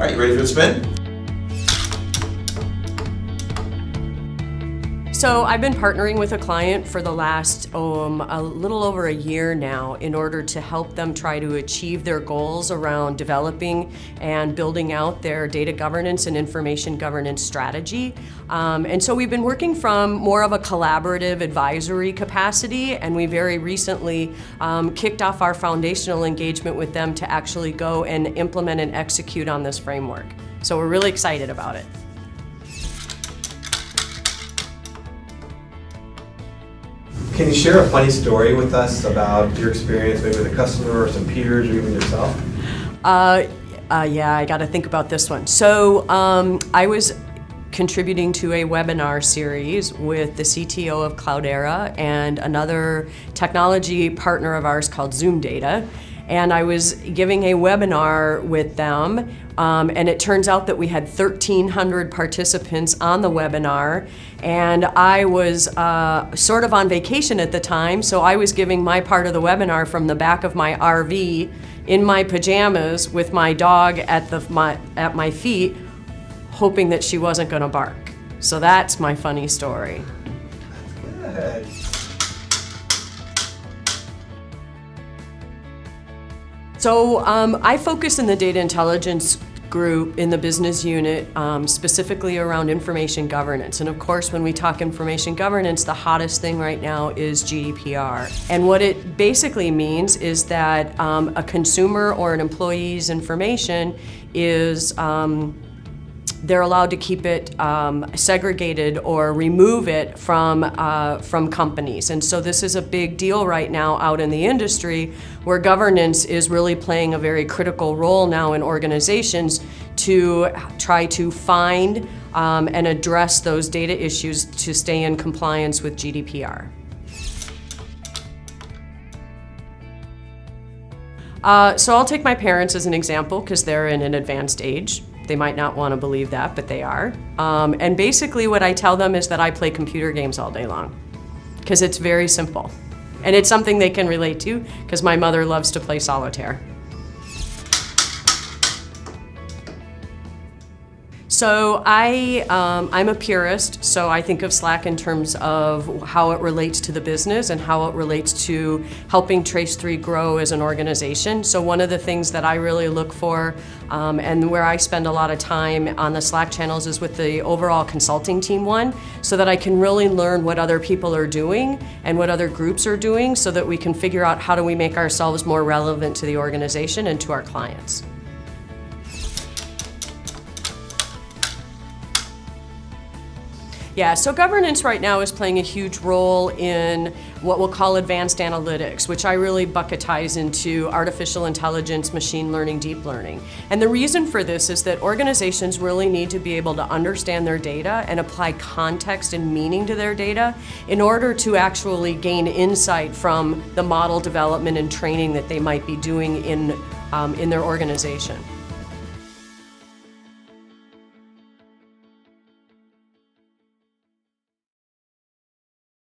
right, you ready for the spin? So I've been partnering with a client for the last a little over a year now in order to help them try to achieve their goals around developing and building out their data governance and information governance strategy. And so we've been working from more of a collaborative advisory capacity, and we very recently kicked off our foundational engagement with them to actually go and implement and execute on this framework. So we're really excited about it. Can you share a funny story with us about your experience maybe with a customer or some peers or even yourself? Yeah, I got to think about this one. So I was contributing to a webinar series with the CTO of Cloudera and another technology partner of ours called Zoom Data. And I was giving a webinar with them, and it turns out that we had 1,300 participants on the webinar, and I was sort of on vacation at the time, so I was giving my part of the webinar from the back of my RV in my pajamas with my dog at my feet, hoping that she wasn't going to bark. So that's my funny story. Good. So I focus in the data intelligence group in the business unit specifically around information governance. And of course, when we talk information governance, the hottest thing right now is GDPR. And what it basically means is that a consumer or an employee's information is they're allowed to keep it segregated or remove it from companies. And so this is a big deal right now out in the industry where governance is really playing a very critical role now in organizations to try to find and address those data issues to stay in compliance with GDPR. So I'll take my parents as an example because they're in an advanced age. They might not want to believe that, but they are. And basically what I tell them is that I play computer games all day long because it's very simple. And it's something they can relate to because my mother loves to play solitaire. So I'm a purist, so I think of Slack in terms of how it relates to the business and how it relates to helping Trace3 grow as an organization. So one of the things that I really look for and where I spend a lot of time on the Slack channels is with the overall consulting team one, so that I can really learn what other people are doing and what other groups are doing so that we can figure out how do we make ourselves more relevant to the organization and to our clients. Yeah, so governance right now is playing a huge role in what we'll call advanced analytics, which I really bucketize into artificial intelligence, machine learning, deep learning. And the reason for this is that organizations really need to be able to understand their data and apply context and meaning to their data in order to actually gain insight from the model development and training that they might be doing in their organization.